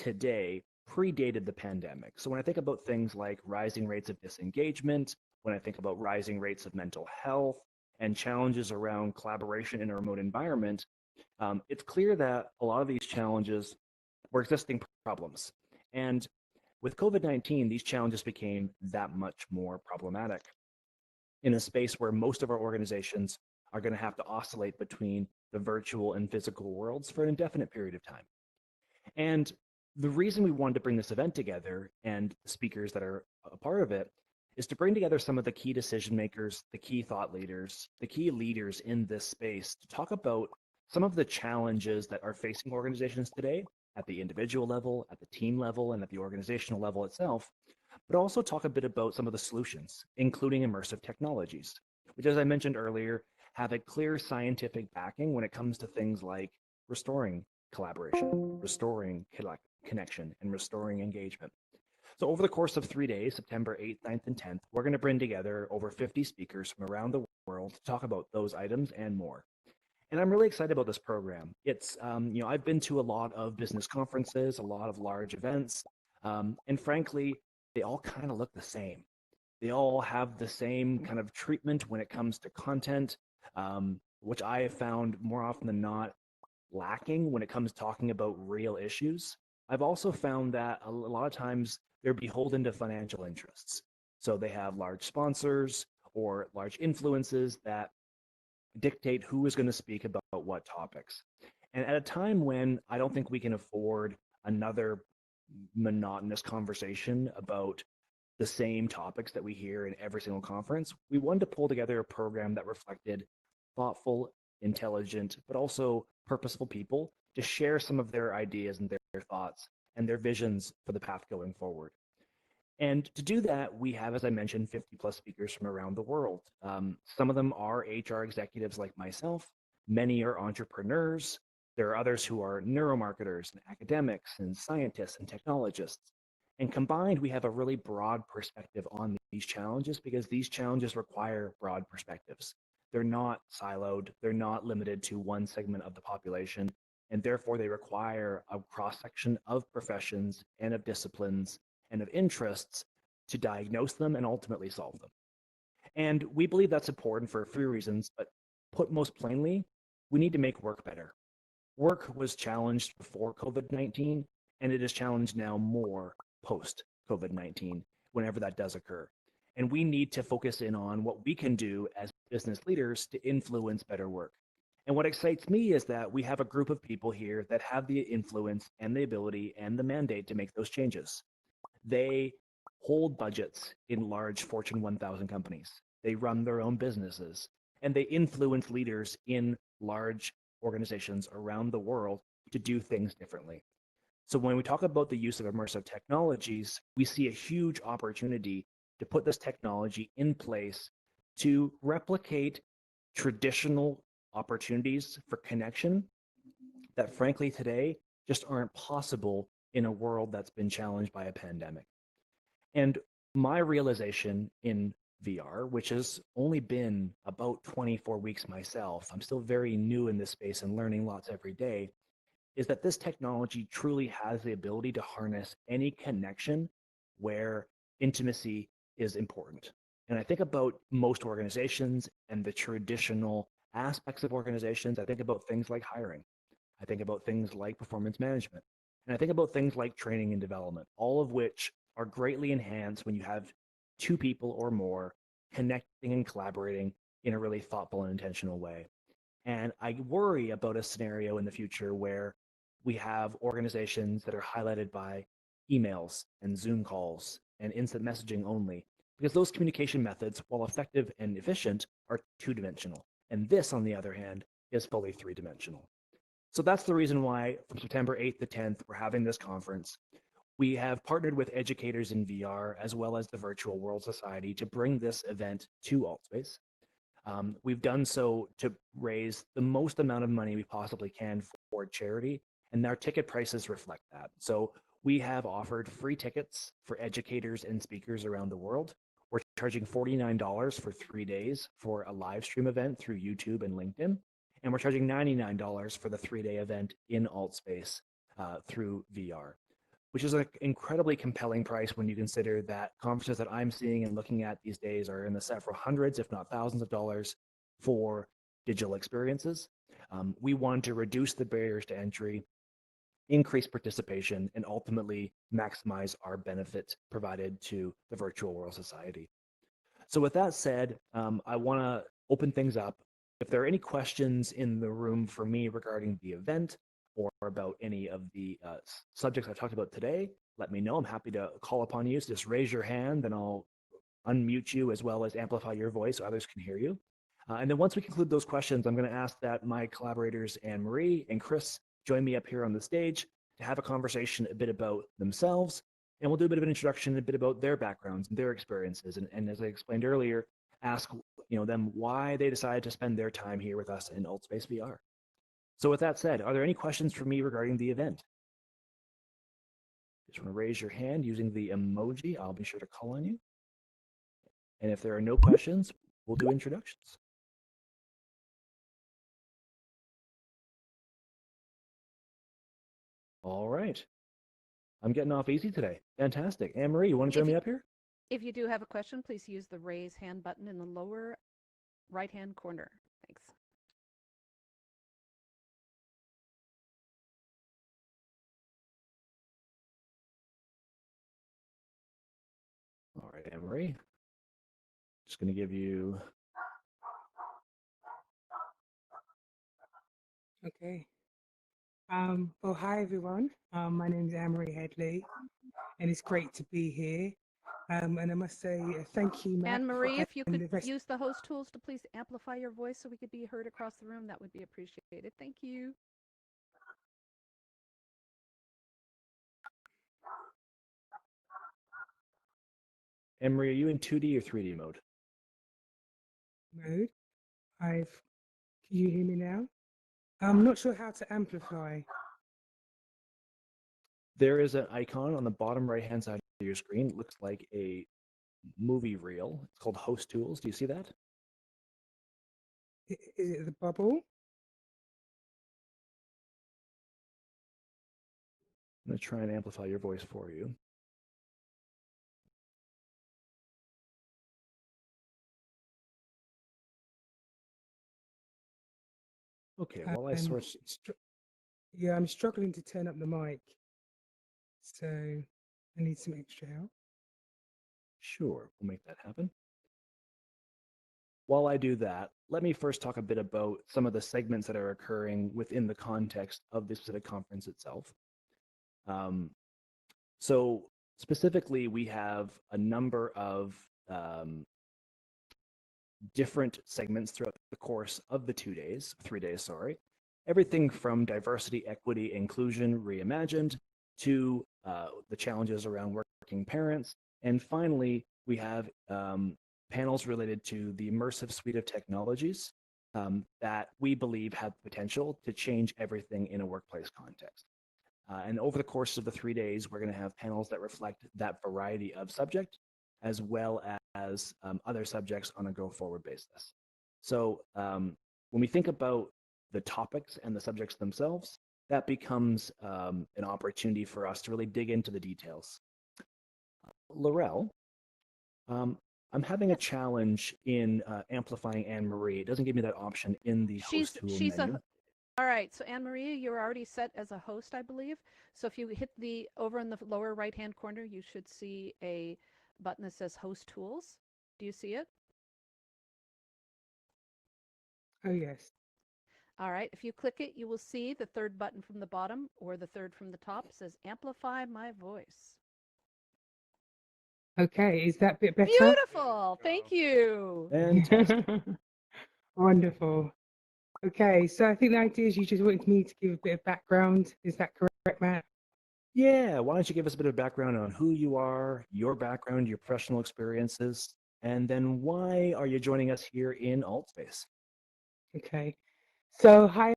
today predated the pandemic. So when I think about things like rising rates of disengagement, when I think about rising rates of mental health and challenges around collaboration in a remote environment, it's clear that a lot of these challenges were existing problems. And with COVID-19, these challenges became that much more problematic in a space where most of our organizations are going to have to oscillate between the virtual and physical worlds for an indefinite period of time. And the reason we wanted to bring this event together and the speakers that are a part of it is to bring together some of the key decision makers, the key thought leaders, the key leaders in this space to talk about some of the challenges that are facing organizations today at the individual level, at the team level, and at the organizational level itself, but also talk a bit about some of the solutions, including immersive technologies, which, as I mentioned earlier, have a clear scientific backing when it comes to things like restoring collaboration, restoring connection, and restoring engagement. So over the course of 3 days, September 8th, 9th, and 10th, we're going to bring together over 50 speakers from around the world to talk about those items and more. And I'm really excited about this program. It's, I've been to a lot of business conferences, a lot of large events, and frankly, they all kind of look the same. They all have the same kind of treatment when it comes to content, which I have found more often than not lacking when it comes to talking about real issues. I've also found that a lot of times they're beholden to financial interests. So they have large sponsors or large influences that dictate who is going to speak about what topics. And at a time when I don't think we can afford another monotonous conversation about the same topics that we hear in every single conference, we wanted to pull together a program that reflected thoughtful, intelligent, but also purposeful people to share some of their ideas and their thoughts and their visions for the path going forward. And to do that, we have, as I mentioned, 50 plus speakers from around the world. Some of them are HR executives like myself. Many are entrepreneurs. There are others who are neuromarketers and academics and scientists and technologists. And combined, we have a really broad perspective on these challenges because these challenges require broad perspectives. They're not siloed. They're not limited to one segment of the population. And therefore, they require a cross-section of professions and of disciplines and of interests to diagnose them and ultimately solve them. And we believe that's important for a few reasons, but put most plainly, we need to make work better. Work was challenged before COVID-19, and it is challenged now more post-COVID-19, whenever that does occur. And we need to focus in on what we can do as business leaders to influence better work. And what excites me is that we have a group of people here that have the influence and the ability and the mandate to make those changes. They hold budgets in large Fortune 1000 companies. They run their own businesses, and they influence leaders in large organizations around the world to do things differently. So when we talk about the use of immersive technologies, we see a huge opportunity to put this technology in place to replicate traditional opportunities for connection that frankly today just aren't possible in a world that's been challenged by a pandemic. And my realization in VR, which has only been about 24 weeks myself, I'm still very new in this space and learning lots every day, is that this technology truly has the ability to harness any connection where intimacy is important. And I think about most organizations and the traditional aspects of organizations. I think about things like hiring. I think about things like performance management. And I think about things like training and development, all of which are greatly enhanced when you have two people or more connecting and collaborating in a really thoughtful and intentional way. And I worry about a scenario in the future where we have organizations that are highlighted by emails and Zoom calls and instant messaging only, because those communication methods, while effective and efficient, are two-dimensional. And this, on the other hand, is fully three-dimensional. So that's the reason why from September 8th to 10th, we're having this conference. We have partnered with educators in VR as well as the Virtual World Society to bring this event to AltSpace. We've done so to raise the most amount of money we possibly can for charity, and our ticket prices reflect that. So we have offered free tickets for educators and speakers around the world. We're charging $49 for 3 days for a live stream event through YouTube and LinkedIn, and we're charging $99 for the 3-day event in AltSpace through VR. which is an incredibly compelling price when you consider that conferences that I'm seeing and looking at these days are in the several hundreds, if not thousands of dollars for digital experiences. We want to reduce the barriers to entry, increase participation, and ultimately maximize our benefit provided to the virtual world society. So with that said, I want to open things up. If there are any questions in the room for me regarding the event or about any of the subjects I talked about today, let me know. I'm happy to call upon you. So just raise your hand and I'll unmute you as well as amplify your voice so others can hear you. And then once we conclude those questions, I'm going to ask that my collaborators, Anne-Marie and Chris, join me up here on the stage to have a conversation a bit about themselves. And we'll do a bit of an introduction, a bit about their backgrounds and their experiences. And as I explained earlier, ask them why they decided to spend their time here with us in AltspaceVR. So with that said, are there any questions for me regarding the event? Just want to raise your hand using the emoji. I'll be sure to call on you. And if there are no questions, we'll do introductions. All right. I'm getting off easy today. Fantastic. Anne-Marie, you want to join me up here? If you do have a question, please use the raise hand button in the lower right-hand corner. Thanks. All right, Anne-Marie. Just going to give you... Okay. Well, hi, everyone. My name is Anne-Marie Headley, and it's great to be here. And I must say thank you, Matt. Anne-Marie, if you could use the host tools to please amplify your voice so we could be heard across the room, that would be appreciated. Thank you. Anne-Marie, are you in 2D or 3D mode? Mode. Can you hear me now? I'm not sure how to amplify. There is an icon on the bottom right-hand side of your screen. It looks like a movie reel. It's called Host Tools. Do you see that? Is it the bubble? I'm going to try and amplify your voice for you. Okay, well, I sort of... Yeah, I'm struggling to turn up the mic. So I need some extra help. Sure, we'll make that happen. While I do that, let me first talk a bit about some of the segments that are occurring within the context of this specific conference itself. So specifically, we have a number of different segments throughout the course of the 3 days, sorry. Everything from diversity, equity, inclusion, reimagined, to the challenges around working parents. And finally, we have panels related to the immersive suite of technologies that we believe have potential to change everything in a workplace context. And over the course of the 3 days, we're going to have panels that reflect that variety of subject, as well as other subjects on a go-forward basis. So when we think about the topics and the subjects themselves, that becomes an opportunity for us to really dig into the details. Laurel, I'm having a challenge in amplifying Anne-Marie. It doesn't give me that option in the host tool menu. All right, so Anne-Marie, you're already set as a host, I believe. So if you hit over in the lower right-hand corner, you should see a button that says Host Tools. Do you see it? Oh, yes. All right, if you click it, you will see the third button from the bottom or the third from the top says Amplify My Voice. Okay, is that a bit better? Beautiful, thank you. Fantastic. Wonderful. Okay, so I think the idea is you just wanted me to give a bit of background. Is that correct, Matt? Yeah, why don't you give us a bit of background on who you are, your background, your professional experiences, and then why are you joining us here in AltSpace? Okay, so hi,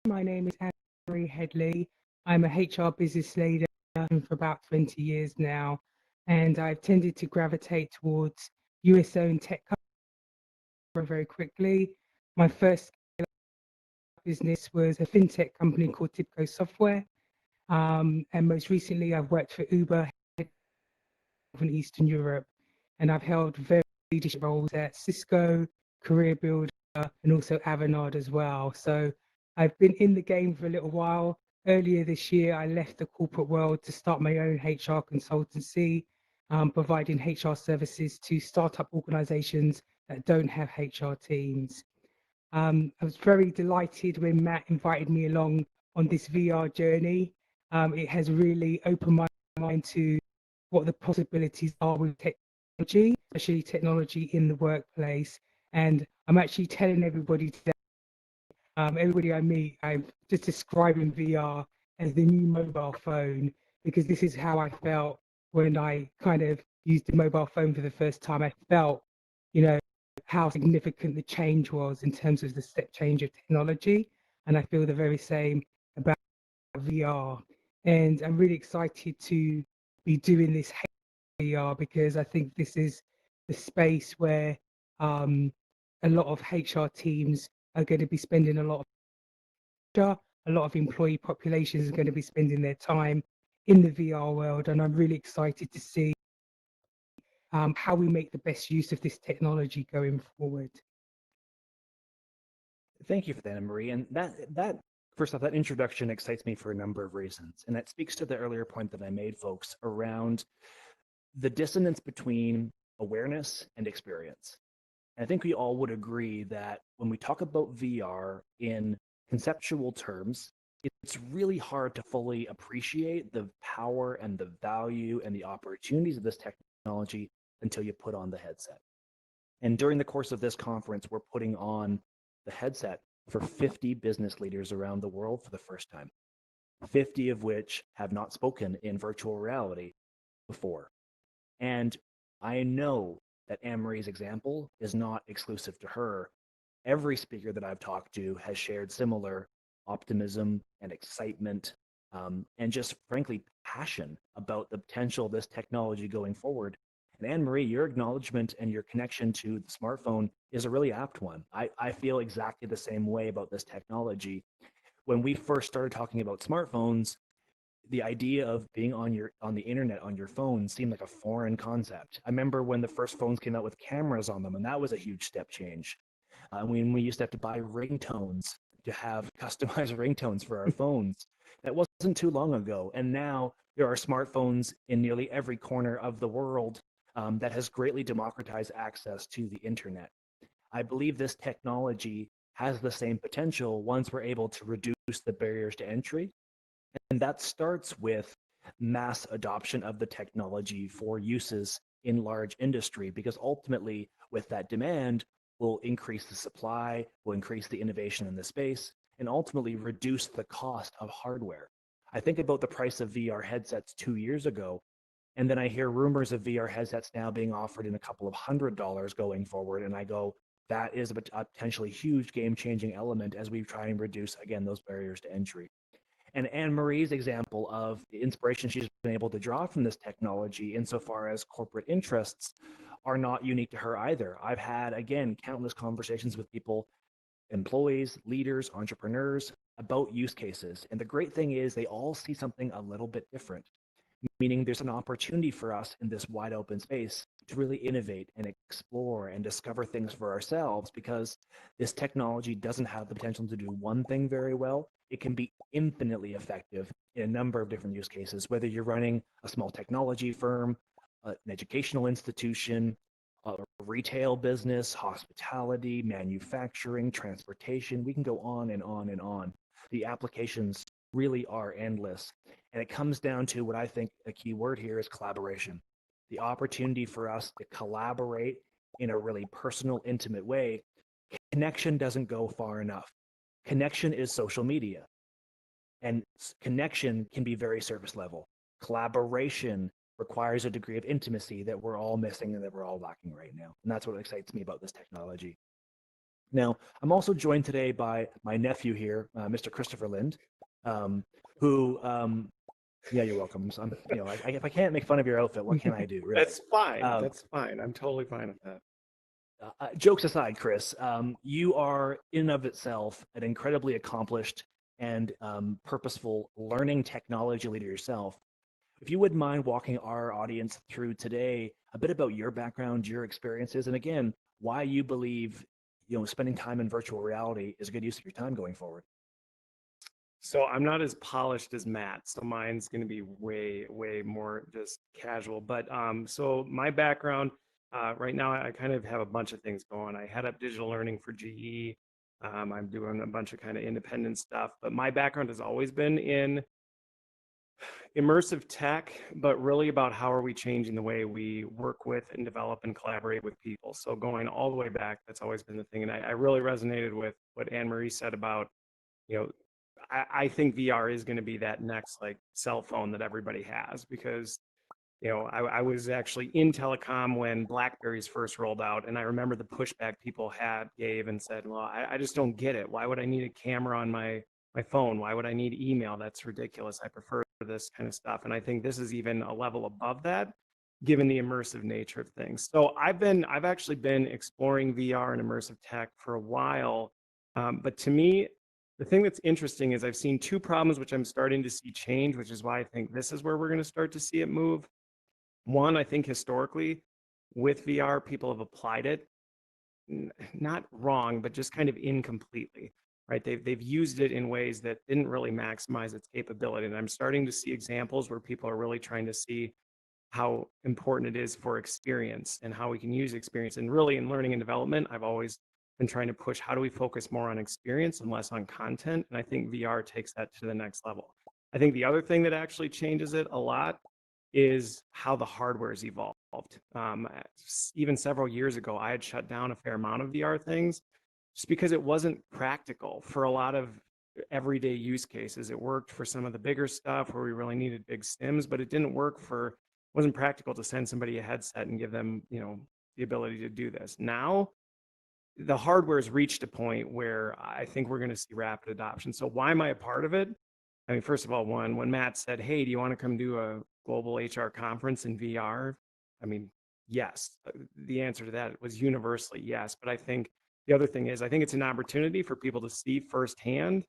my name is Anne-Marie Headley. I'm a HR business leader for about 20 years now, and I've tended to gravitate towards US-owned tech companies very quickly. My first business was a fintech company called Tipco Software. And most recently, I've worked for Uber in Eastern Europe, and I've held various leadership roles at Cisco, Career Builder, and also Avanade as well. So I've been in the game for a little while. Earlier this year, I left the corporate world to start my own HR consultancy, providing HR services to startup organizations that don't have HR teams. I was very delighted when Matt invited me along on this VR journey. It has really opened my mind to what the possibilities are with technology, especially technology in the workplace. And I'm actually telling everybody today, everybody I meet, I'm just describing VR as the new mobile phone, because this is how I felt when I kind of used the mobile phone for the first time. I felt, you know, how significant the change was in terms of the step change of technology. And I feel the very same about VR. And I'm really excited to be doing this VR because I think this is the space where a lot of HR teams are going to be spending a lot of employee populations are going to be spending their time in the VR world. And I'm really excited to see how we make the best use of this technology going forward. Thank you for that, Anne-Marie. And that first off, that introduction excites me for a number of reasons. And that speaks to the earlier point that I made, folks, around the dissonance between awareness and experience. And I think we all would agree that when we talk about VR in conceptual terms, it's really hard to fully appreciate the power and the value and the opportunities of this technology until you put on the headset. And during the course of this conference, we're putting on the headset for 50 business leaders around the world for the first time, 50 of which have not spoken in virtual reality before. And I know that Anne-Marie's example is not exclusive to her. Every speaker that I've talked to has shared similar optimism and excitement, and just frankly passion about the potential of this technology going forward. And Anne-Marie, your acknowledgement and your connection to the smartphone is a really apt one. I feel exactly the same way about this technology. When we first started talking about smartphones, the idea of being on the internet on your phone seemed like a foreign concept. I remember when the first phones came out with cameras on them, and that was a huge step change. When we used to have to buy ringtones to have customized ringtones for our phones, that wasn't too long ago. And now there are smartphones in nearly every corner of the world that has greatly democratized access to the internet. I believe this technology has the same potential once we're able to reduce the barriers to entry, and that starts with mass adoption of the technology for uses in large industry, because ultimately, with that demand, will increase the supply, will increase the innovation in the space, and ultimately reduce the cost of hardware. I think about the price of VR headsets 2 years ago, and then I hear rumors of VR headsets now being offered in a couple of $100 going forward, and I go, that is a potentially huge game-changing element as we try and reduce, again, those barriers to entry. And Anne-Marie's example of the inspiration she's been able to draw from this technology insofar as corporate interests are not unique to her either. I've had, again, countless conversations with people, employees, leaders, entrepreneurs, about use cases. And the great thing is they all see something a little bit different, meaning there's an opportunity for us in this wide open space to really innovate and explore and discover things for ourselves, because this technology doesn't have the potential to do one thing very well. It can be infinitely effective in a number of different use cases, whether you're running a small technology firm, an educational institution, a retail business, hospitality, manufacturing, transportation. We can go on and on and on. The applications really are endless. And it comes down to what I think a key word here is collaboration. The opportunity for us to collaborate in a really personal, intimate way. Connection doesn't go far enough. Connection is social media. And connection can be very surface level. Collaboration requires a degree of intimacy that we're all missing and that we're all lacking right now. And that's what excites me about this technology. Now, I'm also joined today by my nephew here, Mr. Christopher Lind, who, yeah, you're welcome. So if I can't make fun of your outfit, what can I do? Really? That's fine. That's fine. I'm totally fine with that. Jokes aside, Chris, you are in and of itself an incredibly accomplished and purposeful learning technology leader yourself. If you wouldn't mind walking our audience through today a bit about your background, your experiences, and again, why you believe spending time in virtual reality is a good use of your time going forward. So I'm not as polished as Matt, so mine's going to be way more just casual. But so my background right now, I kind of have a bunch of things going. I head up digital learning for GE. I'm doing a bunch of kind of independent stuff, but my background has always been in immersive tech, but really about how are we changing the way we work with and develop and collaborate with people. So going all the way back, that's always been the thing. And I really resonated with what Anne-Marie said about, you know, I think VR is going to be that next like cell phone that everybody has, because I was actually in telecom when Blackberries first rolled out, and I remember the pushback people gave and said, well, I just don't get it. Why would I need a camera on my phone? Why would I need email? That's ridiculous. I prefer this kind of stuff. And I think this is even a level above that, given the immersive nature of things. So I've actually been exploring VR and immersive tech for a while. But to me, the thing that's interesting is I've seen two problems which I'm starting to see change, which is why I think this is where we're going to start to see it move. One, I think historically with VR, people have applied it not wrong, but just kind of incompletely, right? They've used it in ways that didn't really maximize its capability. And I'm starting to see examples where people are really trying to see how important it is for experience and how we can use experience. And really in learning and development, I've always been trying to push how do we focus more on experience and less on content. And I think VR takes that to the next level. I think the other thing that actually changes it a lot is how the hardware has evolved. Even several years ago, I had shut down a fair amount of VR things just because it wasn't practical for a lot of everyday use cases. It worked for some of the bigger stuff where we really needed big stims, but it didn't work wasn't practical to send somebody a headset and give them, the ability to do this. Now, the hardware has reached a point where I think we're going to see rapid adoption. So why am I a part of it? I mean, first of all, when Matt said, hey, do you want to come do a global HR conference in VR? I mean, yes. The answer to that was universally yes. But I think the other thing is, I think it's an opportunity for people to see firsthand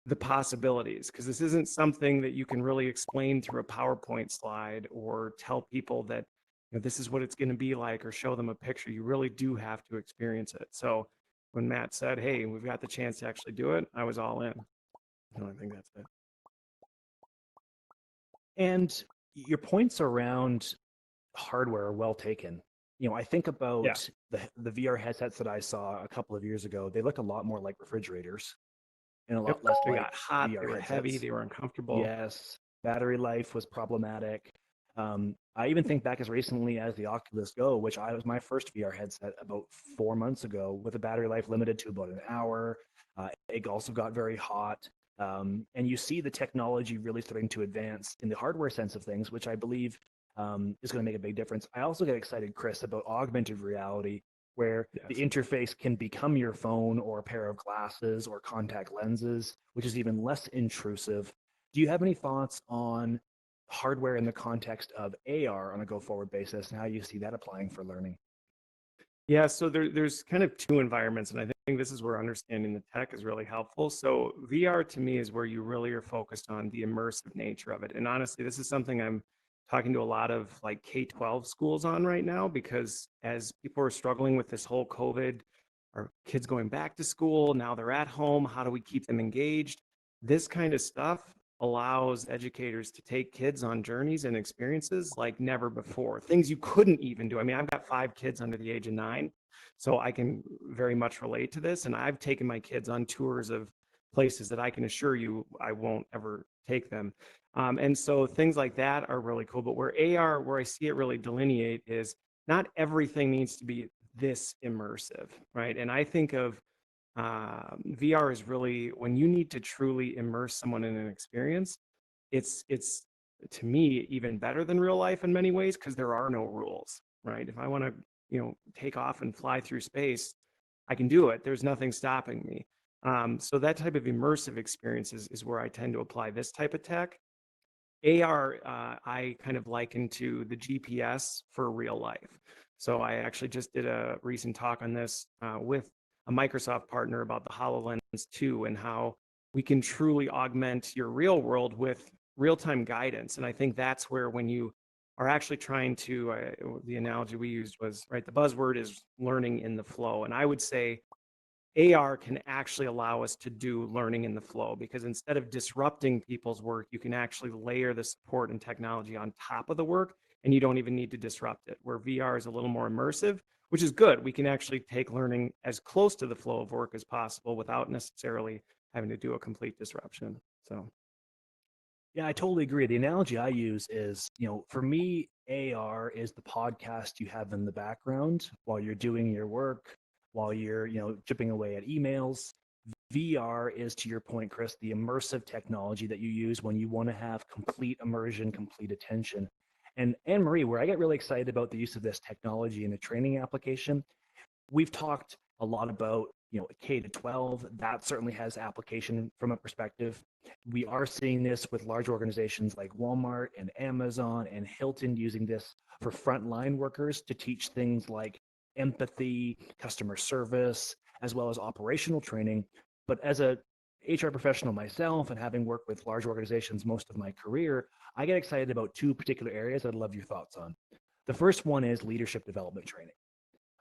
the possibilities, because this isn't something that you can really explain through a PowerPoint slide or tell people that this is what it's going to be like or show them a picture. You really do have to experience it. So when Matt said, hey, we've got the chance to actually do it, I was all in. No, I think that's it. And your points around hardware are well taken. I think about the VR headsets that I saw a couple of years ago. They look a lot more like refrigerators and a lot less they like got hot, VR they were headsets. heavy, they were uncomfortable. Yes, battery life was problematic. I even think back as recently as the Oculus Go, which was my first VR headset about 4 months ago, with a battery life limited to about an hour. It also got very hot. And you see the technology really starting to advance in the hardware sense of things, which I believe is going to make a big difference. I also get excited, Chris, about augmented reality, where the interface can become your phone or a pair of glasses or contact lenses, which is even less intrusive. Do you have any thoughts on hardware in the context of AR on a go-forward basis and how you see that applying for learning? Yeah, so there's kind of two environments, and I think this is where understanding the tech is really helpful. So VR to me is where you really are focused on the immersive nature of it. And honestly, this is something I'm talking to a lot of like K-12 schools on right now, because as people are struggling with this whole COVID, our kids going back to school, now they're at home, how do we keep them engaged? This kind of stuff allows educators to take kids on journeys and experiences like never before, things you couldn't even do. I mean, I've got 5 kids under the age of 9, so I can very much relate to this. And I've taken my kids on tours of places that I can assure you I won't ever take them. And so things like that are really cool. But where I see it really delineate is not everything needs to be this immersive, right? And I think of VR is really when you need to truly immerse someone in an experience. It's to me even better than real life in many ways, because there are no rules, right? If I want to, take off and fly through space, I can do it. There's nothing stopping me. So that type of immersive experience is where I tend to apply this type of tech. AR, I kind of liken to the GPS for real life. So I actually just did a recent talk on this with a Microsoft partner about the HoloLens 2 and how we can truly augment your real world with real-time guidance. And I think that's where, when you are actually trying to, the analogy we used was, right, the buzzword is learning in the flow. And I would say AR can actually allow us to do learning in the flow, because instead of disrupting people's work, you can actually layer the support and technology on top of the work, and you don't even need to disrupt it. Where VR is a little more immersive, which is good. We can actually take learning as close to the flow of work as possible without necessarily having to do a complete disruption. So Yeah, I totally agree. The analogy I use is, for me, AR is the podcast you have in the background while you're doing your work, while you're, chipping away at emails. VR is, to your point, Chris, the immersive technology that you use when you want to have complete immersion, complete attention. And Anne Marie, where I get really excited about the use of this technology in a training application, we've talked a lot about K to 12. That certainly has application from a perspective. We are seeing this with large organizations like Walmart and Amazon and Hilton using this for frontline workers to teach things like empathy, customer service, as well as operational training. But as a HR professional myself, and having worked with large organizations most of my career, I get excited about two particular areas I'd love your thoughts on. The first one is leadership development training.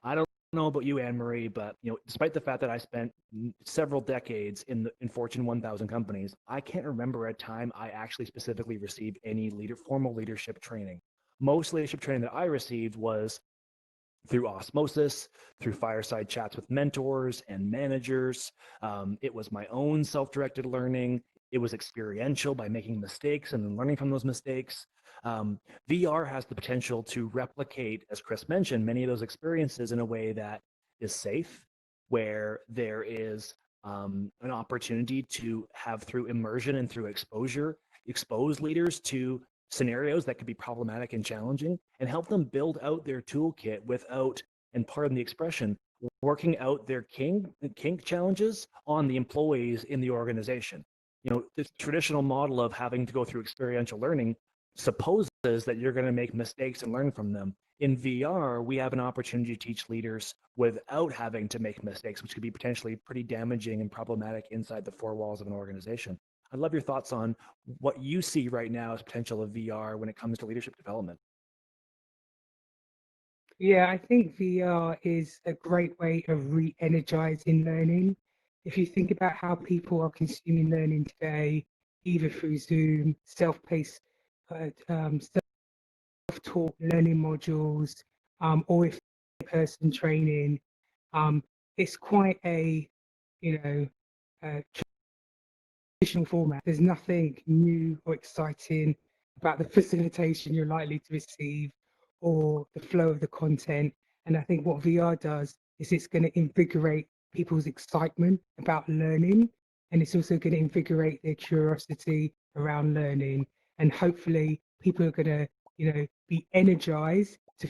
I don't know about you, Anne Marie, but despite the fact that I spent several decades in Fortune 1000 companies, I can't remember a time I actually specifically received any formal leadership training. Most leadership training that I received was through osmosis, through fireside chats with mentors and managers. It was my own self-directed learning. It was experiential by making mistakes and then learning from those mistakes. VR has the potential to replicate, as Chris mentioned, many of those experiences in a way that is safe, where there is an opportunity to have, through immersion and through exposure, expose leaders to scenarios that could be problematic and challenging, and help them build out their toolkit without, and pardon the expression, working out their kink challenges on the employees in the organization. The traditional model of having to go through experiential learning supposes that you're going to make mistakes and learn from them. In VR, we have an opportunity to teach leaders without having to make mistakes, which could be potentially pretty damaging and problematic inside the four walls of an organization. I'd love your thoughts on what you see right now as potential of VR when it comes to leadership development. Yeah, I think VR is a great way of re-energizing learning. If you think about how people are consuming learning today, either through Zoom, self-paced, self-taught learning modules, or if person training, it's quite a, you know, traditional format. There's nothing new or exciting about the facilitation you're likely to receive or the flow of the content. And I think what VR does is it's going to invigorate people's excitement about learning, and it's also going to invigorate their curiosity around learning. And hopefully people are going to, be energized to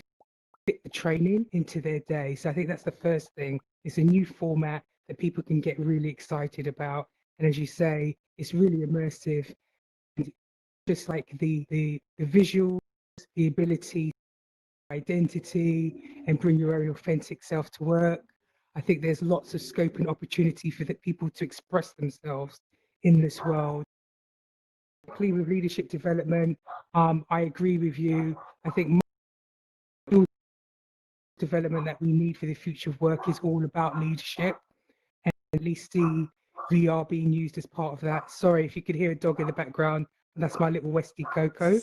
fit the training into their day. So I think that's the first thing. It's a new format that people can get really excited about. And as you say, it's really immersive. And just like the visuals, the ability, identity, and bring your own authentic self to work. I think there's lots of scope and opportunity for the people to express themselves in this world. With leadership development, I agree with you. I think development that we need for the future of work is all about leadership, and at least see VR being used as part of that. Sorry if you could hear a dog in the background, that's my little Westie Coco.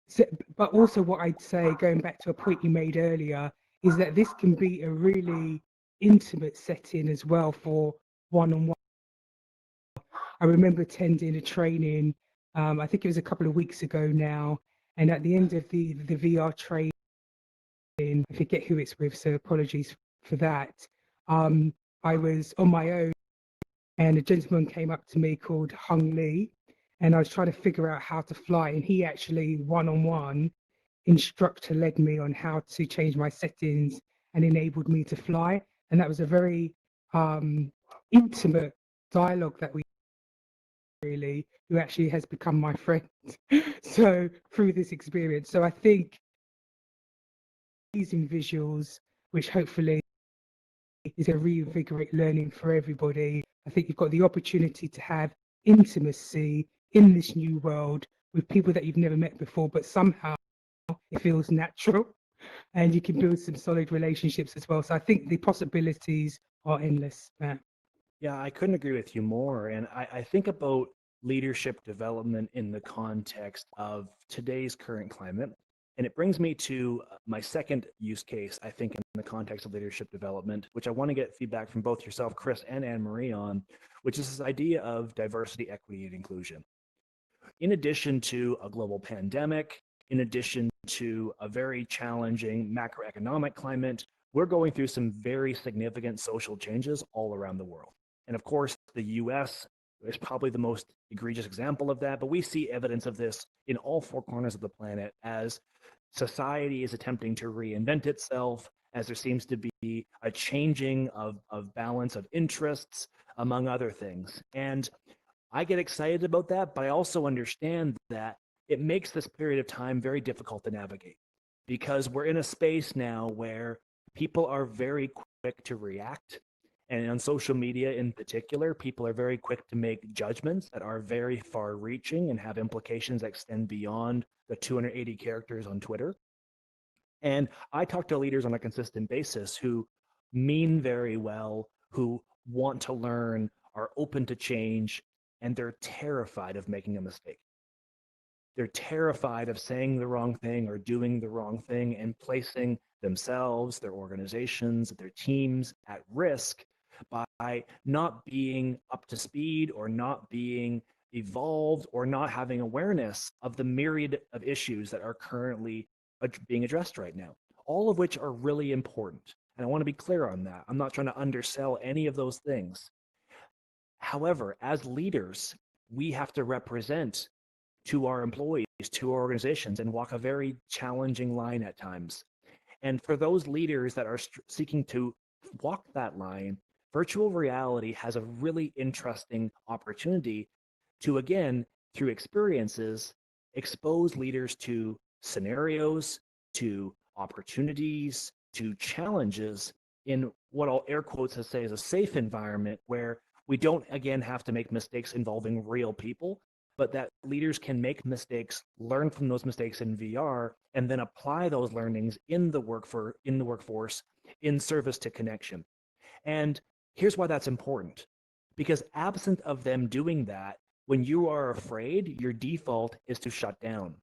So, but also what I'd say, going back to a point you made earlier, is that this can be a really intimate setting as well for one-on-one. I remember attending a training, I think it was a couple of weeks ago now, and at the end of the VR training, I forget who it's with, so apologies for that. I was on my own, and a gentleman came up to me called Hung Lee, and I was trying to figure out how to fly, and he actually one-on-one instructor led me on how to change my settings and enabled me to fly. And that was a very intimate dialogue that we really, who actually has become my friend. So through this experience, so I think using visuals, which hopefully is going to reinvigorate learning for everybody. I think you've got the opportunity to have intimacy in this new world with people that you've never met before, but somehow it feels natural and you can build some solid relationships as well. So I think the possibilities are endless, Matt. Yeah, I couldn't agree with you more. And I think about leadership development in the context of today's current climate. And it brings me to my second use case, I think, in the context of leadership development, which I want to get feedback from both yourself, Chris, and Anne Marie on, which is this idea of diversity, equity, and inclusion. In addition to a global pandemic, in addition to a very challenging macroeconomic climate, we're going through some very significant social changes all around the world. And of course, the US is probably the most egregious example of that, but we see evidence of this in all four corners of the planet as society is attempting to reinvent itself, as there seems to be a changing of balance of interests, among other things. And I get excited about that, but I also understand that it makes this period of time very difficult to navigate because we're in a space now where people are very quick to react. And on social media in particular, people are very quick to make judgments that are very far reaching and have implications that extend beyond the 280 characters on Twitter. And I talk to leaders on a consistent basis who mean very well, who want to learn, are open to change, and they're terrified of making a mistake. They're terrified of saying the wrong thing or doing the wrong thing and placing themselves, their organizations, their teams at risk by not being up to speed or not being evolved or not having awareness of the myriad of issues that are currently being addressed right now, all of which are really important. And I want to be clear on that. I'm not trying to undersell any of those things. However, as leaders, we have to represent to our employees, to our organizations, and walk a very challenging line at times. And for those leaders that are seeking to walk that line, virtual reality has a really interesting opportunity to, again, through experiences, expose leaders to scenarios, to opportunities, to challenges in what I'll air quotes to say is a safe environment where we don't, again, have to make mistakes involving real people, but that leaders can make mistakes, learn from those mistakes in VR, and then apply those learnings in the workforce in service to connection. And here's why that's important. Because absent of them doing that, when you are afraid, your default is to shut down,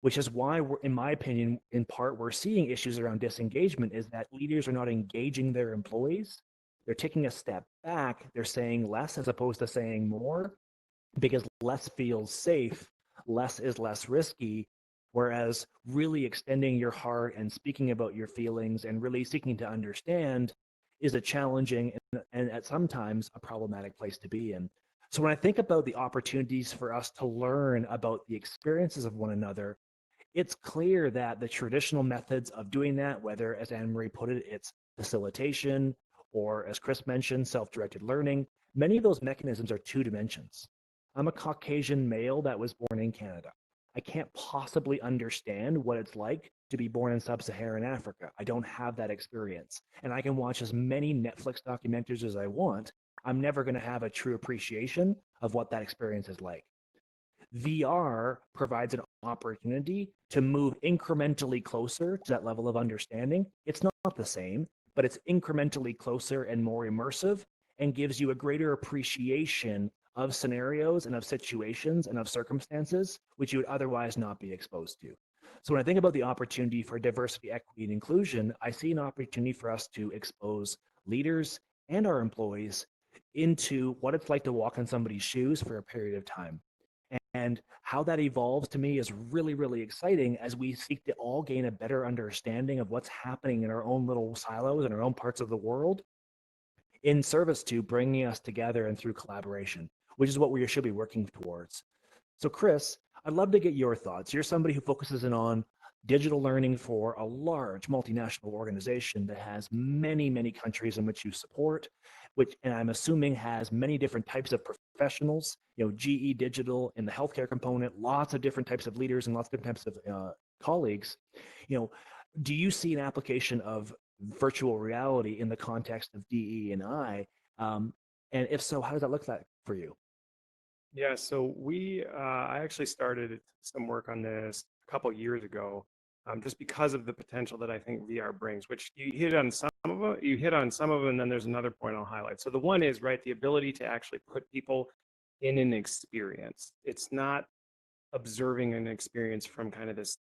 which is why, in my opinion, in part, we're seeing issues around disengagement is that leaders are not engaging their employees. They're taking a step back. They're saying less as opposed to saying more because less feels safe, less is less risky. Whereas really extending your heart and speaking about your feelings and really seeking to understand is a challenging and at sometimes a problematic place to be in. So when I think about the opportunities for us to learn about the experiences of one another, it's clear that the traditional methods of doing that, whether, as Anne Marie put it, it's facilitation, or as Chris mentioned, self-directed learning, many of those mechanisms are two dimensions. I'm a Caucasian male that was born in Canada. I can't possibly understand what it's like to be born in sub-Saharan Africa. I don't have that experience. And I can watch as many Netflix documentaries as I want. I'm never going to have a true appreciation of what that experience is like. VR provides an opportunity to move incrementally closer to that level of understanding. It's not the same, but it's incrementally closer and more immersive and gives you a greater appreciation of scenarios and of situations and of circumstances which you would otherwise not be exposed to. So when I think about the opportunity for diversity, equity, and inclusion, I see an opportunity for us to expose leaders and our employees into what it's like to walk in somebody's shoes for a period of time. And how that evolves to me is really, really exciting as we seek to all gain a better understanding of what's happening in our own little silos in our own parts of the world in service to bringing us together and through collaboration, which is what we should be working towards. So Chris, I'd love to get your thoughts. You're somebody who focuses in on digital learning for a large multinational organization that has many, many countries in which you support, which, and I'm assuming has many different types of professionals, GE Digital in the healthcare component, lots of different types of leaders and lots of different types of colleagues. Do you see an application of virtual reality in the context of DE&I? And if so, how does that look like for you? Yeah, so I actually started some work on this a couple years ago, just because of the potential that I think VR brings, which you hit on some of them, and then there's another point I'll highlight. So the one is, right, the ability to actually put people in an experience. It's not observing an experience from kind of this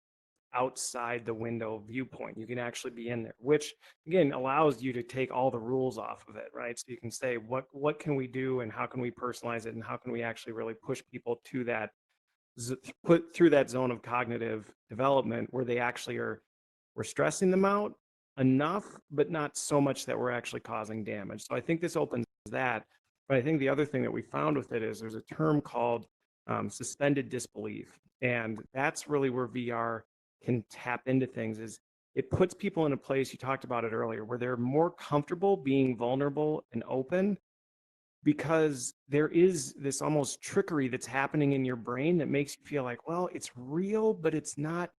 outside the window viewpoint. You can actually be in there, which again allows you to take all the rules off of it, right? So you can say what can we do and how can we personalize it and how can we actually really push people to that put through that zone of cognitive development where they actually are we're stressing them out enough, but not so much that we're actually causing damage. So I think this opens that. But I think the other thing that we found with it is there's a term called suspended disbelief. And that's really where VR can tap into things is it puts people in a place, you talked about it earlier, where they're more comfortable being vulnerable and open because there is this almost trickery that's happening in your brain that makes you feel like, well, it's real, but it's not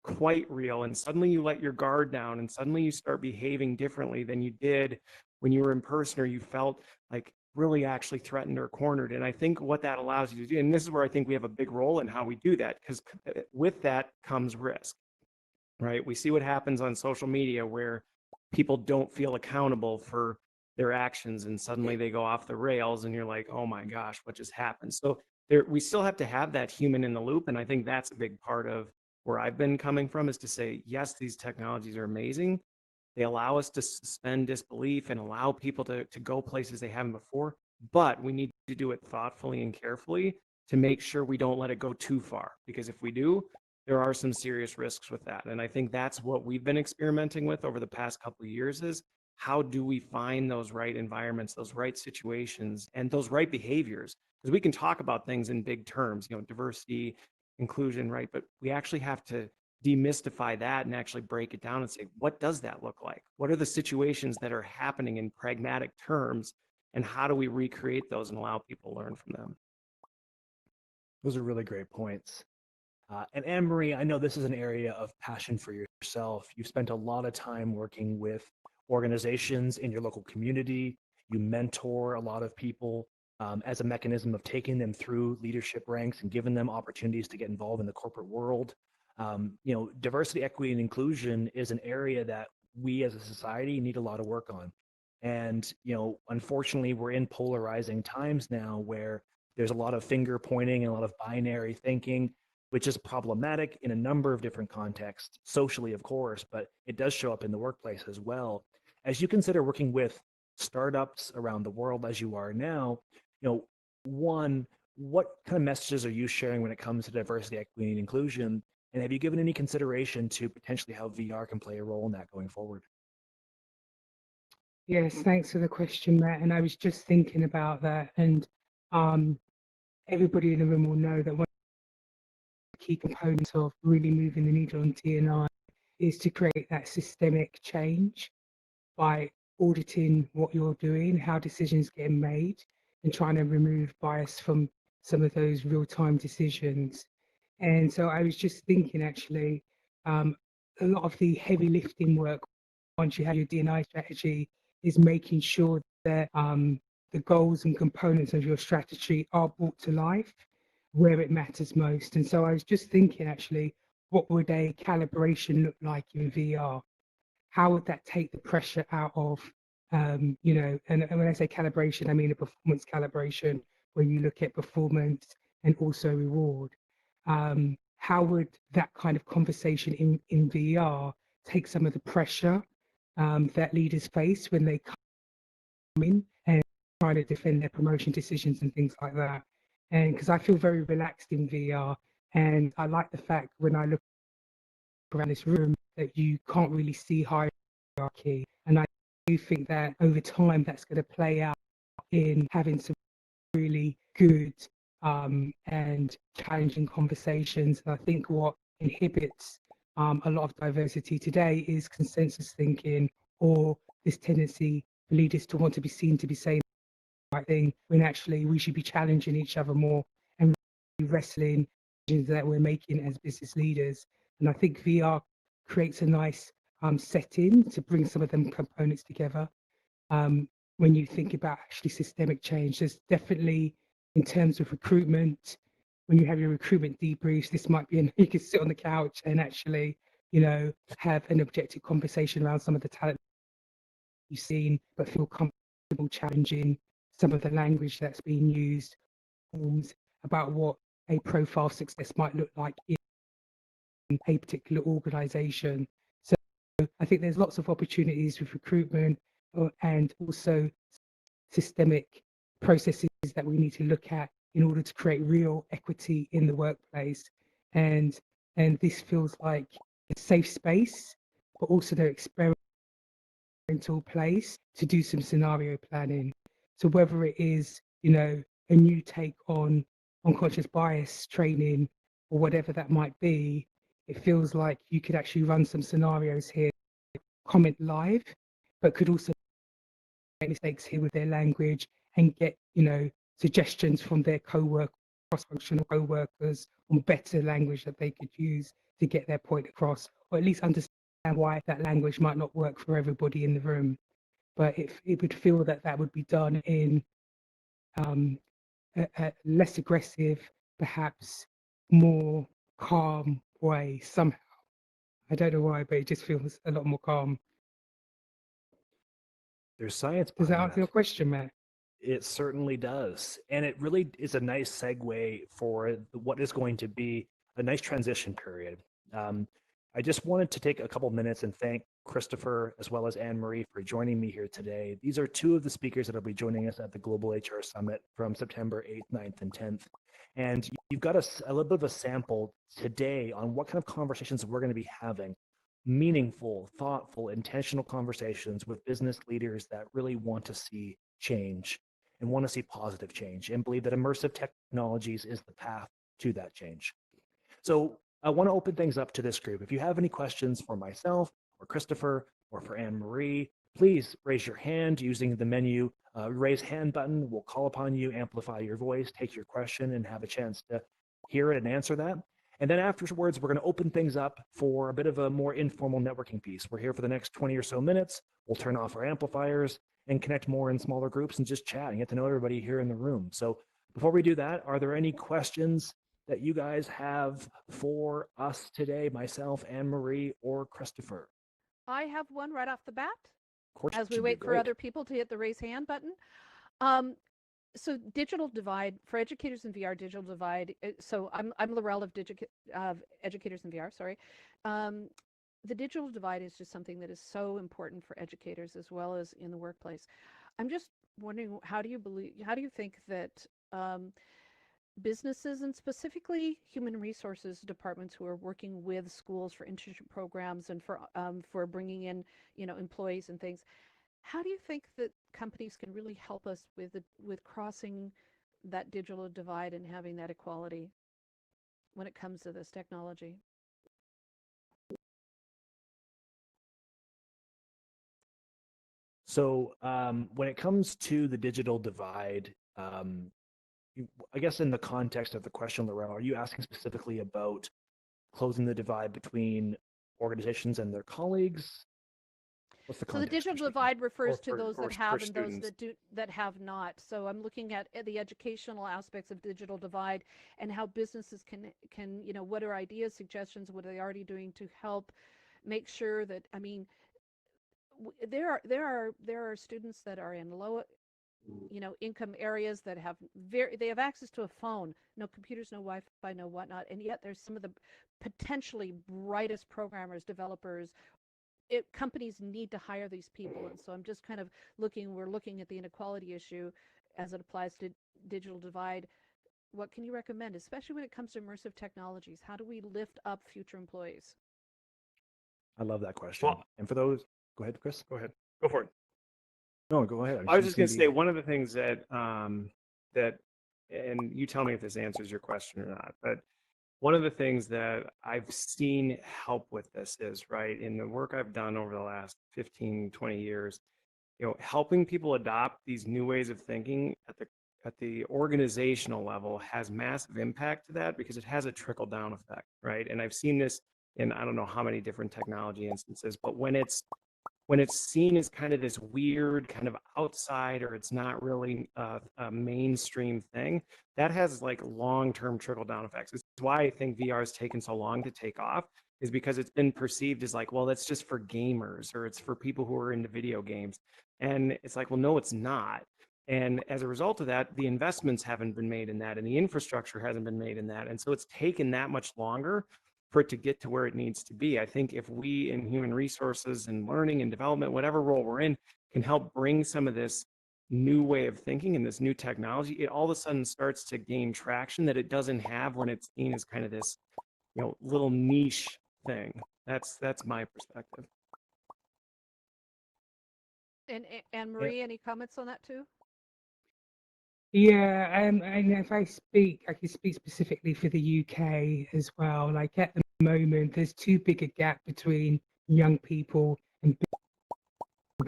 quite real. And suddenly you let your guard down and suddenly you start behaving differently than you did when you were in person or you felt like really actually threatened or cornered. And I think what that allows you to do, and this is where I think we have a big role in how we do that, because with that comes risk, right? We see what happens on social media where people don't feel accountable for their actions and suddenly they go off the rails and you're like, oh my gosh, what just happened? So we still have to have that human in the loop. And I think that's a big part of where I've been coming from is to say, yes, these technologies are amazing. They allow us to suspend disbelief and allow people to go places they haven't before, but we need to do it thoughtfully and carefully to make sure we don't let it go too far. Because if we do, there are some serious risks with that. And I think that's what we've been experimenting with over the past couple of years is how do we find those right environments, those right situations, and those right behaviors? Because we can talk about things in big terms, diversity, inclusion, right? But we actually have to demystify that and actually break it down and say, what does that look like? What are the situations that are happening in pragmatic terms? And how do we recreate those and allow people to learn from them? Those are really great points. And Anne Marie, I know this is an area of passion for yourself. You've spent a lot of time working with organizations in your local community. You mentor a lot of people as a mechanism of taking them through leadership ranks and giving them opportunities to get involved in the corporate world. Diversity, equity, and inclusion is an area that we as a society need a lot of work on. And, unfortunately, we're in polarizing times now where there's a lot of finger pointing and a lot of binary thinking, which is problematic in a number of different contexts, socially, of course, but it does show up in the workplace as well. As you consider working with startups around the world as you are now, one, what kind of messages are you sharing when it comes to diversity, equity, and inclusion? And have you given any consideration to potentially how VR can play a role in that going forward? Yes, thanks for the question, Matt. And I was just thinking about that. And everybody in the room will know that one of the key components of really moving the needle on D&I is to create that systemic change by auditing what you're doing, how decisions get made, and trying to remove bias from some of those real-time decisions. And so I was just thinking, actually, a lot of the heavy lifting work once you have your D&I strategy is making sure that the goals and components of your strategy are brought to life where it matters most. And so I was just thinking, actually, what would a calibration look like in VR? How would that take the pressure out of, and when I say calibration, I mean a performance calibration where you look at performance and also reward. How would that kind of conversation in VR take some of the pressure that leaders face when they come in and try to defend their promotion decisions and things like that? And because I feel very relaxed in VR, and I like the fact when I look around this room that you can't really see hierarchy. And I do think that over time that's going to play out in having some really good and challenging conversations. And I think what inhibits a lot of diversity today is consensus thinking or this tendency for leaders to want to be seen to be saying the right thing when actually we should be challenging each other more and really wrestling decisions that we're making as business leaders. And I think VR creates a nice setting to bring some of them components together. When you think about actually systemic change, there's definitely, in terms of recruitment, when you have your recruitment debriefs, this might be, you can sit on the couch and actually, have an objective conversation around some of the talent you've seen, but feel comfortable challenging some of the language that's being used, about what a profile success might look like in a particular organization. So I think there's lots of opportunities with recruitment and also systemic processes that we need to look at in order to create real equity in the workplace. And this feels like a safe space, but also their experimental place to do some scenario planning. So whether it is, a new take on unconscious bias training or whatever that might be, it feels like you could actually run some scenarios here, comment live, but could also make mistakes here with their language and get, suggestions from their cross-functional co-workers on better language that they could use to get their point across, or at least understand why that language might not work for everybody in the room. But it would feel that that would be done in a less aggressive, perhaps more calm way somehow. I don't know why, but it just feels a lot more calm. There's science Does that behind answer your question, Matt? It certainly does. And it really is a nice segue for what is going to be a nice transition period. I just wanted to take a couple minutes and thank Christopher as well as Anne-Marie for joining me here today. These are two of the speakers that will be joining us at the Global HR Summit from September 8th, 9th, and 10th. And you've got a little bit of a sample today on what kind of conversations we're going to be having. Meaningful, thoughtful, intentional conversations with business leaders that really want to see change and want to see positive change and believe that immersive technologies is the path to that change. So I want to open things up to this group. If you have any questions for myself or Christopher or for Anne-Marie, please raise your hand using the menu raise hand button. We'll call upon you, amplify your voice, take your question, and have a chance to hear it and answer that. And then afterwards, we're going to open things up for a bit of a more informal networking piece. We're here for the next 20 or so minutes. We'll turn off our amplifiers and connect more in smaller groups and just chat and get to know everybody here in the room. So before we do that, are there any questions that you guys have for us today, myself, Anne-Marie, or Christopher? I have one right off the bat Of course, as we should be wait for great. other people to hit the raise hand button. So digital divide for educators in VR, digital divide. So I'm Laurel of Educators in VR. Sorry, the digital divide is just something that is so important for educators as well as in the workplace. I'm just wondering, how do you think that businesses and specifically human resources departments who are working with schools for internship programs and for bringing in employees and things, how do you think that companies can really help us with crossing that digital divide and having that equality when it comes to this technology? So when it comes to the digital divide, I guess in the context of the question, Laurel, are you asking specifically about closing the divide between organizations and their colleagues? What's the So the context? digital divide refers to those or that have for and those students? that have not. So I'm looking at the educational aspects of digital divide and how businesses can what are ideas, suggestions, what are they already doing to help make sure that, I mean, there are students that are in low income areas that they have access to a phone, no computers, no Wi-Fi, no whatnot, and yet there's some of the potentially brightest programmers, developers. Companies need to hire these people, and so I'm just kind of we're looking at the inequality issue as it applies to digital divide. What can you recommend, especially when it comes to immersive technologies? How do we lift up future employees? I love that question. Well, And for those, go ahead, Chris. go ahead. Go for it. No, go ahead. I was just going to say one of the things that and you tell me if this answers your question or not, but one of the things that I've seen help with this is, right, in the work I've done over the last 15, 20 years, helping people adopt these new ways of thinking at the organizational level has massive impact to that because it has a trickle down effect, right? And I've seen this in I don't know how many different technology instances, but when it's seen as kind of this weird kind of outside, or it's not really a mainstream thing, that has like long-term trickle down effects. It's why I think VR has taken so long to take off, is because it's been perceived as like, well, that's just for gamers, or it's for people who are into video games. And it's like, well, no, it's not. And as a result of that, the investments haven't been made in that, and the infrastructure hasn't been made in that. And so it's taken that much longer for it to get to where it needs to be. I think if we in human resources and learning and development, whatever role we're in, can help bring some of this new way of thinking and this new technology, it all of a sudden starts to gain traction that it doesn't have when it's seen as kind of this, little niche thing. That's my perspective. And Yeah. Marie, any comments on that too? Yeah, and if I can speak specifically for the UK as well. Like at the moment, there's too big a gap between young people and people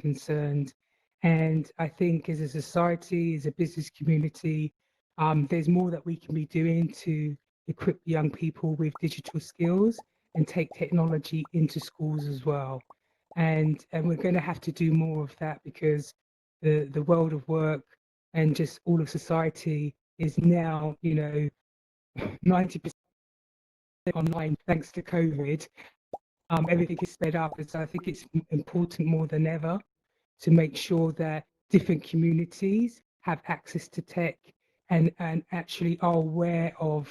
concerned. And I think as a society, as a business community, there's more that we can be doing to equip young people with digital skills and take technology into schools as well. And we're going to have to do more of that because the world of work and just all of society is now, 90% online thanks to COVID. Everything is sped up, and so I think it's important more than ever to make sure that different communities have access to tech and actually are aware of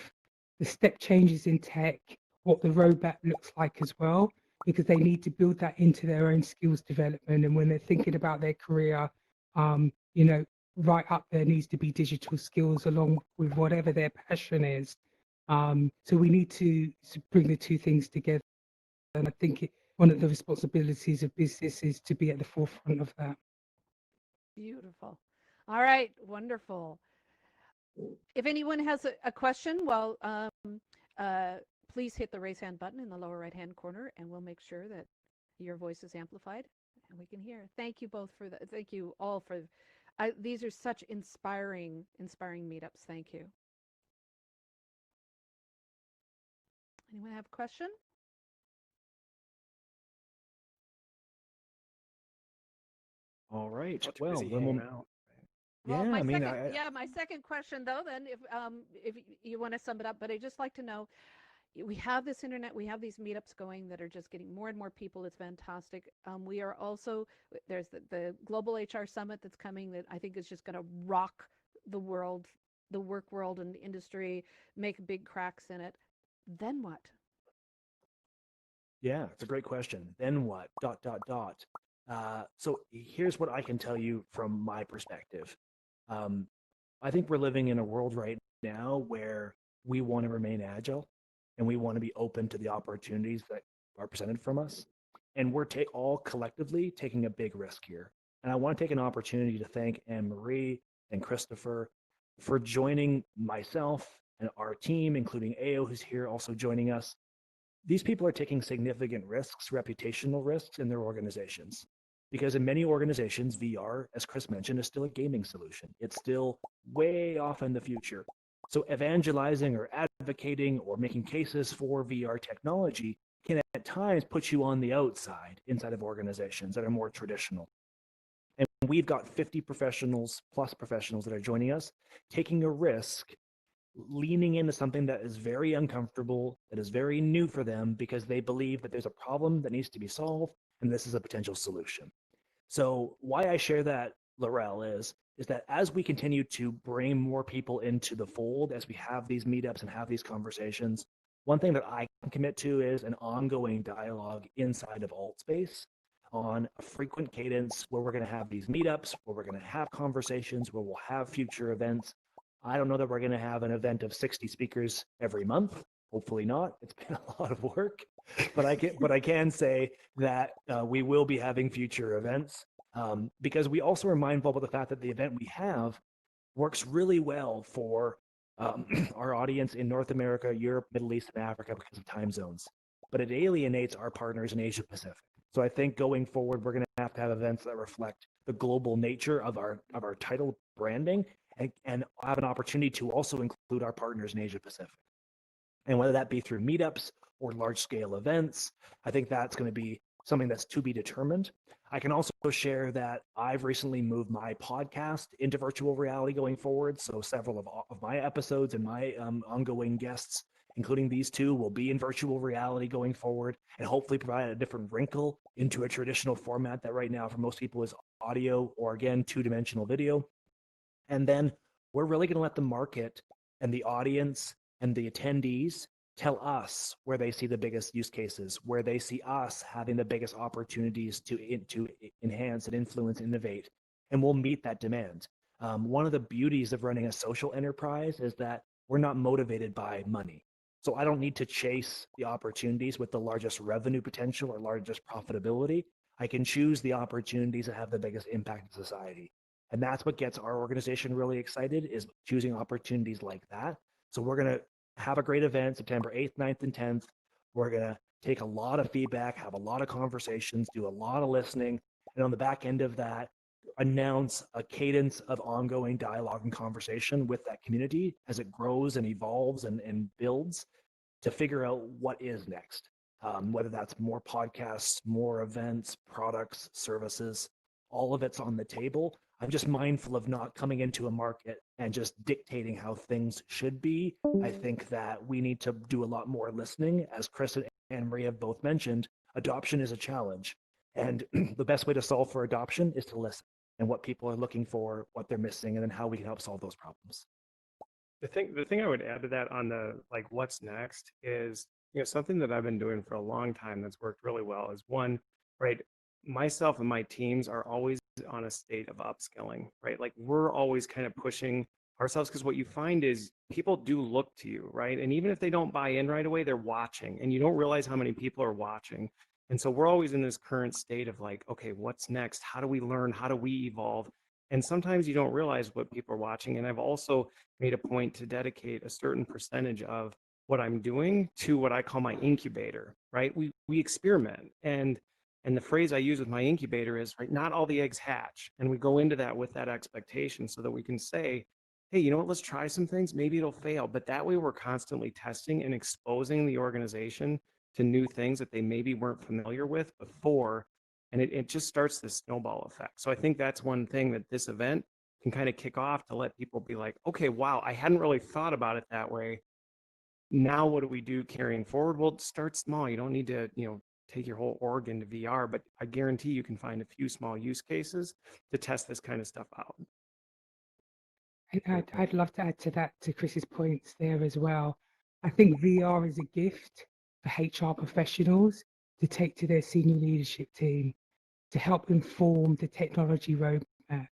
the step changes in tech, what the roadmap looks like as well, because they need to build that into their own skills development. And when they're thinking about their career, um, you know, right up there needs to be digital skills along with whatever their passion is. So we need to bring the two things together. And I think one of the responsibilities of business is to be at the forefront of that. Beautiful. All right, wonderful. If anyone has a question, well, uh, please hit the raise hand button in the lower right hand corner, and we'll make sure that your voice is amplified and we can hear. Thank you both for that. Thank you all for. These are such inspiring meetups. Thank you. Anyone have a question? All right. Not too Well, busy then hanging we'll, out. Well, yeah, I mean, my second question though, then, if you want to sum it up, but I just like to know, we have this internet, we have these meetups going that are just getting more and more people. It's fantastic. We are also, there's the Global HR Summit that's coming that I think is just going to rock the world, the work world and the industry, make big cracks in it. Then what? Yeah, it's a great question. Then what? Dot, dot, dot. So here's what I can tell you from my perspective. Um, I think we're living in a world right now where we want to remain agile and we want to be open to the opportunities that are presented from us. And we're all collectively taking a big risk here. And I want to take an opportunity to thank Anne Marie and Christopher for joining myself and our team, including AO, who's here also joining us. These people are taking significant risks, reputational risks in their organizations. Because in many organizations, VR, as Chris mentioned, is still a gaming solution. It's still way off in the future. So evangelizing or advocating or making cases for VR technology can at times put you on the outside inside of organizations that are more traditional. And we've got 50 professionals plus professionals that are joining us, taking a risk, leaning into something that is very uncomfortable, that is very new for them because they believe that there's a problem that needs to be solved and this is a potential solution. So why I share that, Laurel, is that as we continue to bring more people into the fold, as we have these meetups and have these conversations, one thing that I can commit to is an ongoing dialogue inside of AltSpace on a frequent cadence where we're going to have these meetups, where we're going to have conversations, where we'll have future events. I don't know that we're going to have an event of 60 speakers every month. Hopefully not. It's been a lot of work, but I can say that we will be having future events because we also are mindful about the fact that the event we have works really well for our audience in North America, Europe, Middle East, and Africa because of time zones. But it alienates our partners in Asia Pacific. So I think going forward, we're going to have events that reflect the global nature of our title branding and have an opportunity to also include our partners in Asia Pacific. And whether that be through meetups or large scale events, I think that's going to be something that's to be determined. I can also share that I've recently moved my podcast into virtual reality going forward. So several of my episodes and my ongoing guests, including these two, will be in virtual reality going forward and hopefully provide a different wrinkle into a traditional format that right now for most people is audio or, again, two-dimensional video. And then we're really going to let the market and the audience and the attendees tell us where they see the biggest use cases, where they see us having the biggest opportunities to enhance and influence, innovate, and we'll meet that demand. One of the beauties of running a social enterprise is that we're not motivated by money. So I don't need to chase the opportunities with the largest revenue potential or largest profitability. I can choose the opportunities that have the biggest impact in society. And that's what gets our organization really excited, is choosing opportunities like that. So we're going to have a great event September 8th, 9th, and 10th. We're going to take a lot of feedback, have a lot of conversations, do a lot of listening. And on the back end of that, announce a cadence of ongoing dialogue and conversation with that community as it grows and evolves and builds to figure out what is next. Whether that's more podcasts, more events, products, services, all of it's on the table. I'm just mindful of not coming into a market and just dictating how things should be. I think that we need to do a lot more listening. As Chris and Anne Marie have both mentioned, adoption is a challenge. And the best way to solve for adoption is to listen and what people are looking for, what they're missing, and then how we can help solve those problems. The thing I would add to that on the like what's next is, something that I've been doing for a long time that's worked really well is one, right? Myself and my teams are always on a state of upskilling, right? Like we're always kind of pushing ourselves because what you find is people do look to you, right? And even if they don't buy in right away, they're watching and you don't realize how many people are watching. And so we're always in this current state of like, okay, what's next? How do we learn? How do we evolve? And sometimes you don't realize what people are watching. And I've also made a point to dedicate a certain percentage of what I'm doing to what I call my incubator, right? We experiment. And the phrase I use with my incubator is, right, not all the eggs hatch. And we go into that with that expectation so that we can say, hey, you know what, let's try some things. Maybe it'll fail. But that way we're constantly testing and exposing the organization to new things that they maybe weren't familiar with before. And it just starts this snowball effect. So I think that's one thing that this event can kind of kick off to let people be like, okay, wow, I hadn't really thought about it that way. Now what do we do carrying forward? Well, start small. You don't need to, take your whole org into VR, but I guarantee you can find a few small use cases to test this kind of stuff out. I'd love to add to that, to Chris's points there as well. I think VR is a gift for HR professionals to take to their senior leadership team to help inform the technology roadmap.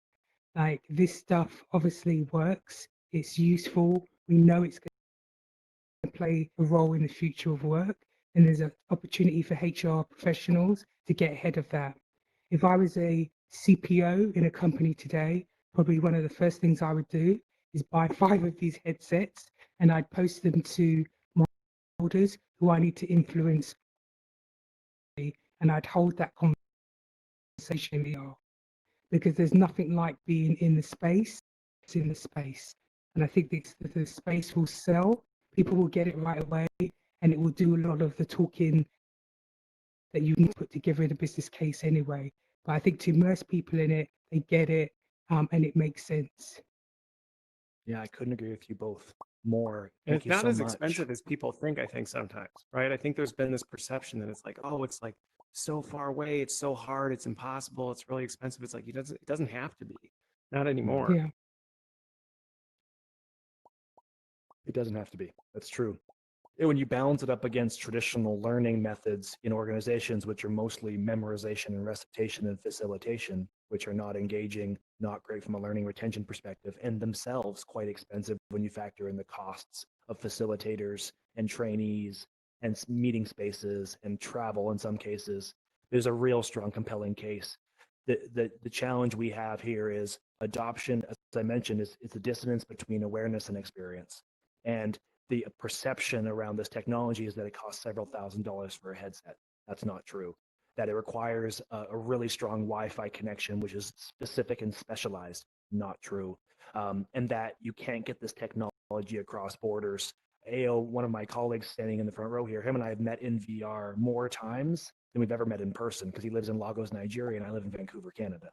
Like, this stuff obviously works, it's useful, we know it's going to play a role in the future of work, and there's an opportunity for HR professionals to get ahead of that. If I was a CPO in a company today, probably one of the first things I would do is buy 5 of these headsets, and I'd post them to my holders who I need to influence, and I'd hold that conversation in VR, because there's nothing like being in the space. It's in the space, and I think the space will sell. People will get it right away, and it will do a lot of the talking that you need to put together in a business case anyway. But I think to immerse people in it, they get it, and it makes sense. Yeah, I couldn't agree with you both more. And Thank it's you not so as much. expensive as people think, I think sometimes, right? I think there's been this perception that it's like, oh, it's like so far away, it's so hard, it's impossible, it's really expensive. It's like it doesn't have to be. Not anymore. Yeah. It doesn't have to be. That's true. And when you balance it up against traditional learning methods in organizations, which are mostly memorization and recitation and facilitation, which are not engaging, not great from a learning retention perspective, and themselves quite expensive when you factor in the costs of facilitators and trainees and meeting spaces and travel in some cases, there's a real strong, compelling case. The challenge we have here is adoption, as I mentioned, is it's a dissonance between awareness and experience. And the perception around this technology is that it costs several $1,000s for a headset. That's not true. That it requires a really strong Wi-Fi connection, which is specific and specialized. Not true. And that you can't get this technology across borders AO, one of my colleagues standing in the front row here, him and I have met in VR more times than we've ever met in person because he lives in Lagos, Nigeria, and I live in Vancouver, Canada.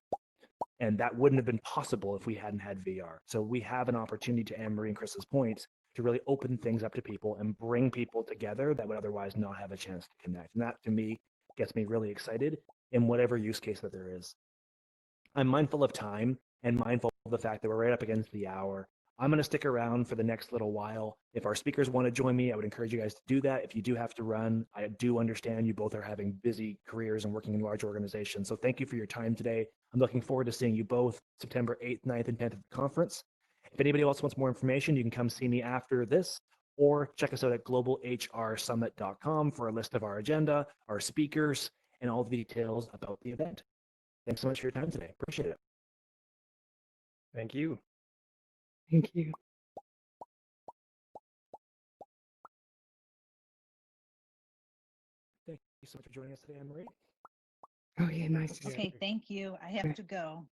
And that wouldn't have been possible if we hadn't had VR. So we have an opportunity, to Anne Marie and Chris's points, to really open things up to people and bring people together that would otherwise not have a chance to connect. And that, to me, gets me really excited in whatever use case that there is. I'm mindful of time and mindful of the fact that we're right up against the hour. I'm going to stick around for the next little while. If our speakers want to join me, I would encourage you guys to do that. If you do have to run, I do understand you both are having busy careers and working in large organizations. So thank you for your time today. I'm looking forward to seeing you both September 8th, 9th, and 10th at the conference. If anybody else wants more information, you can come see me after this, or check us out at globalhrsummit.com for a list of our agenda, our speakers, and all the details about the event. Thanks so much for your time today. Appreciate it. Thank you. Thank you. Thank you so much for joining us today, Anne Marie. Oh, yeah, nice to see Okay, thank you. I have to go.